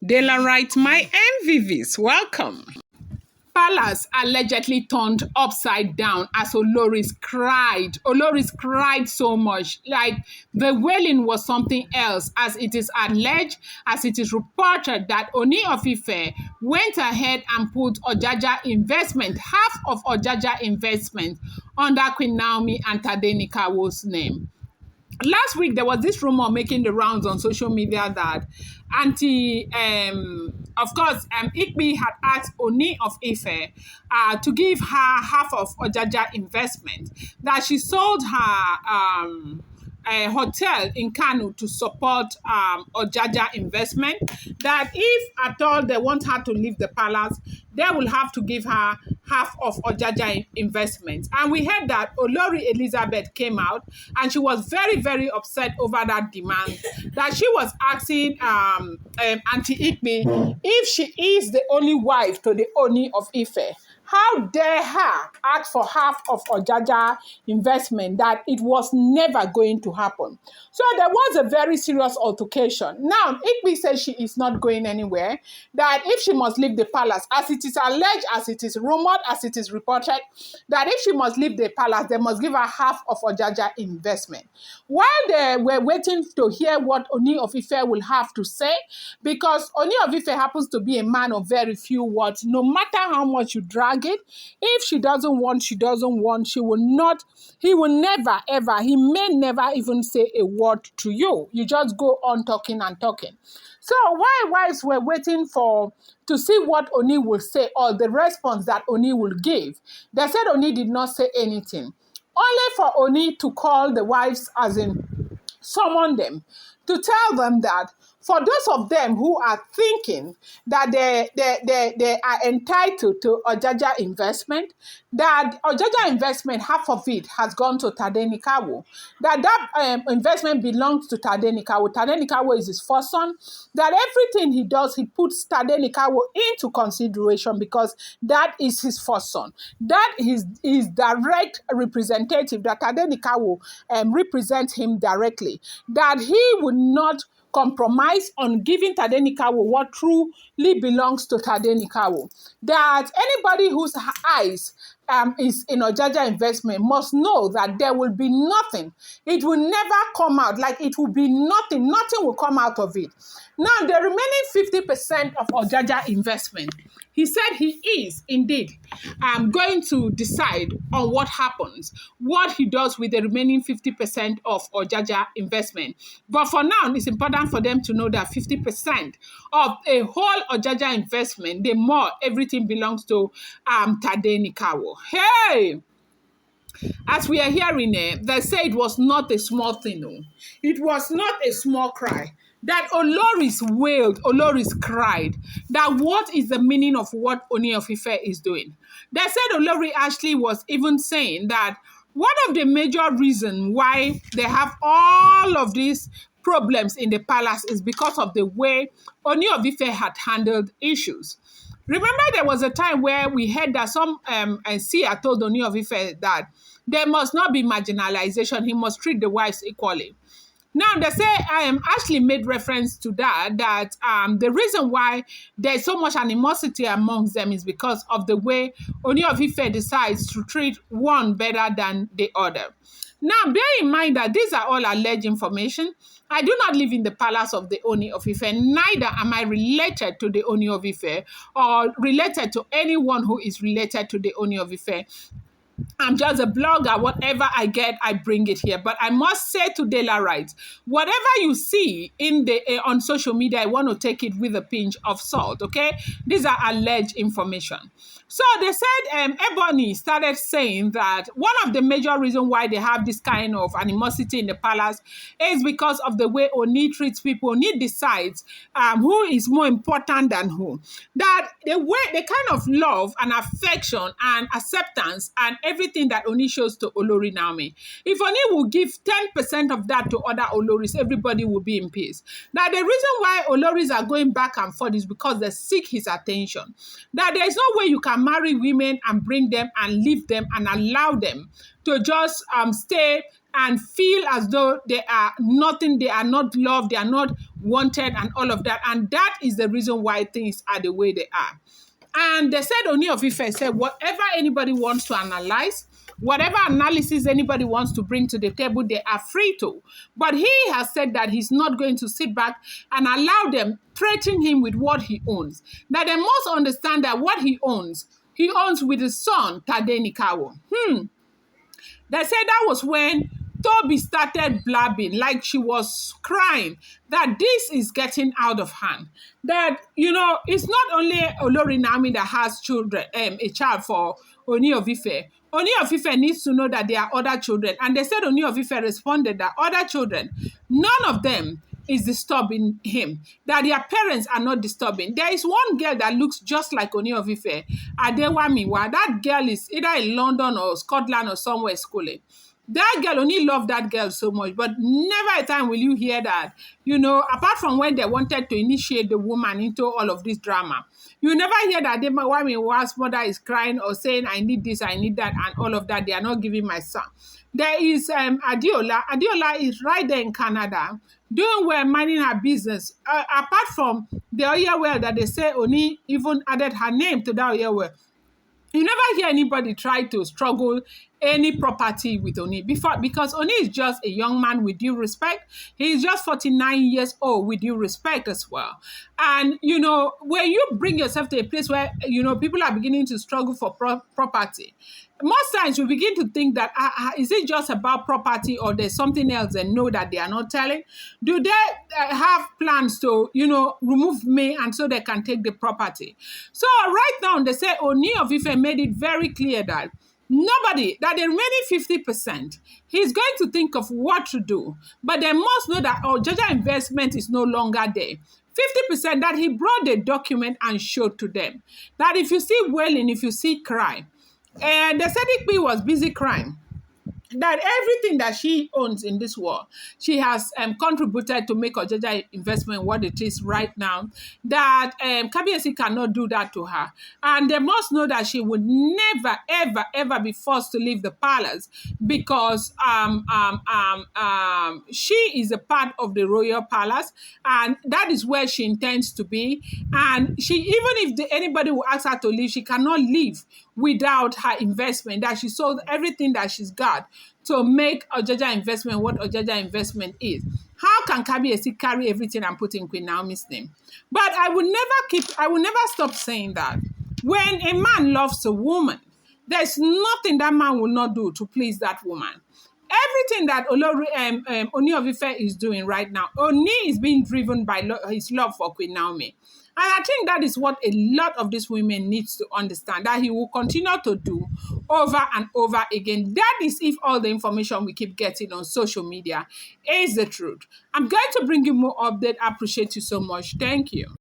Daylight, my MVVs, welcome. Palace allegedly turned upside down as Oloris cried. Oloris cried so much. Like the wailing was something else, as it is alleged, as it is reported that Ooni of Ife went ahead and put Ojaja investment, half of Ojaja investment, under Queen Naomi and Tadenikaw's name. Last week there was this rumor making the rounds on social media that Ikpe had asked Ooni of Ife to give her half of Ojaja investment, that she sold her a hotel in Kano to support Ojaja investment, that if at all they want her to leave the palace, they will have to give her half of Ojaja investment. And we heard that Olori Elizabeth came out and she was very, very upset over that demand, that she was asking Auntie Ikpe if she is the only wife to the Ooni of Ife. How dare her ask for half of Ojaja investment, that it was never going to happen. So there was a very serious altercation. Now, Ikpe says she is not going anywhere, that if she must leave the palace, as it is alleged, as it is rumored, as it is reported, that if she must leave the palace, they must give her half of Ojaja investment. While they were waiting to hear what Ooni of Ife will have to say, because Ooni of Ife happens to be a man of very few words, no matter how much you drag it, if she doesn't want, she doesn't want, she will not, he will never, ever, he may never even say a word to you. You just go on talking and talking. So whilst we're waiting to see what Ooni will say or the response that Ooni will give, they said Ooni did not say anything. Only for Ooni to call the wives, as in summon them, to tell them that for those of them who are thinking that they are entitled to Ojaja investment, that Ojaja investment, half of it has gone to Tadenikaw, that investment belongs to Tadenikaw. Tadenikaw is his first son, that everything he does, he puts Tadenikaw into consideration because that is his first son. That is his direct representative, that Tadenikaw represents him directly, that he would not compromise on giving Tadenikaw what truly belongs to Tadenikaw. That anybody whose eyes is in Ojaja investment must know that there will be nothing. It will never come out. Like it will be nothing. Nothing will come out of it. Now, the remaining 50% of Ojaja investment, he said he is indeed going to decide on what happens, what he does with the remaining 50% of Ojaja investment. But for now, it's important for them to know that 50% of a whole Ojaja investment, the more everything belongs to Tadenikaw. Hey! As we are hearing it, they say it was not a small thing. No. It was not a small cry. That Oloris wailed, Oloris cried. That what is the meaning of what Ooni of Ife is doing? They said Olori Ashley was even saying that one of the major reasons why they have all of these problems in the palace is because of the way Ooni of Ife had handled issues. Remember, there was a time where we heard that some seer told Ooni of Ife that there must not be marginalization, he must treat the wives equally. Now, they say Ashley made reference to that the reason why there's so much animosity amongst them is because of the way Ooni of Ife decides to treat one better than the other. Now, bear in mind that these are all alleged information. I do not live in the palace of the Ooni of Ife, neither am I related to the Ooni of Ife or related to anyone who is related to the Ooni of Ife. I'm just a blogger. Whatever I get, I bring it here. But I must say to Daylight, whatever you see in the on social media, I want to take it with a pinch of salt, okay? These are alleged information. So they said Ebony started saying that one of the major reasons why they have this kind of animosity in the palace is because of the way Ooni treats people. Ooni decides who is more important than who. That the way, the kind of love and affection and acceptance and everything that Ooni shows to Olori Naomi. If Ooni will give 10% of that to other Oloris, everybody will be in peace. Now, the reason why Oloris are going back and forth is because they seek his attention. That there is no way you can marry women and bring them and leave them and allow them to just stay and feel as though they are nothing, they are not loved, they are not wanted, and all of that. And that is the reason why things are the way they are. And they said, Ooni of Ife said, whatever anybody wants to analyze, whatever analysis anybody wants to bring to the table, they are free to. But he has said that he's not going to sit back and allow them threaten him with what he owns. That they must understand that what he owns with his son, Tadenikaw. They said that was when Toby started blabbing, like she was crying, that this is getting out of hand. That, it's not only Olori Naomi that has children, a child for Ooni of Ife. Ooni of Ife needs to know that there are other children. And they said Ooni of Ife responded that other children, none of them is disturbing him, that their parents are not disturbing. There is one girl that looks just like Ooni of Ife, Adewamiwa. That girl is either in London or Scotland or somewhere schooling. That girl, only love that girl so much, but never a time will you hear that, apart from when they wanted to initiate the woman into all of this drama. You never hear that Adewamiwa's mother is crying or saying, I need this, I need that, and all of that. They are not giving my son. There is Adiola. Adiola is right there in Canada, doing well, minding her business. Apart from the oil well that they say Oni even added her name to that oil well. You never hear anybody try to struggle any property with Oni before, because Oni is just a young man, with due respect. He is just 49 years old, with due respect as well. And, when you bring yourself to a place where, people are beginning to struggle for property, most times you begin to think that, is it just about property, or there's something else they know that they are not telling? Do they have plans to, remove me and so they can take the property? So right now, they say Ooni of Ife made it very clear that that the remaining 50%, he's going to think of what to do. But they must know that Ojaja investment is no longer there. 50% that he brought the document and showed to them. That if you see wailing, if you see cry, and the Sedikbi was busy crying, that everything that she owns in this world, she has contributed to make Ojaja investment what it is right now, that Kabiyesi cannot do that to her. And they must know that she would never, ever, ever be forced to leave the palace, because she is a part of the royal palace, and that is where she intends to be. And even if anybody will ask her to leave, she cannot leave without her investment, that she sold everything that she's got to make Ojaja investment what Ojaja investment is. How can Kabiyesi carry everything and put in Queen Naomi's name? But I will never stop saying that when a man loves a woman, there's nothing that man will not do to please that woman. Everything that Ooni of Ife is doing right now, Oni is being driven by his love for Queen Naomi. And I think that is what a lot of these women needs to understand, that he will continue to do over and over again. That is if all the information we keep getting on social media is the truth. I'm going to bring you more update. I appreciate you so much. Thank you.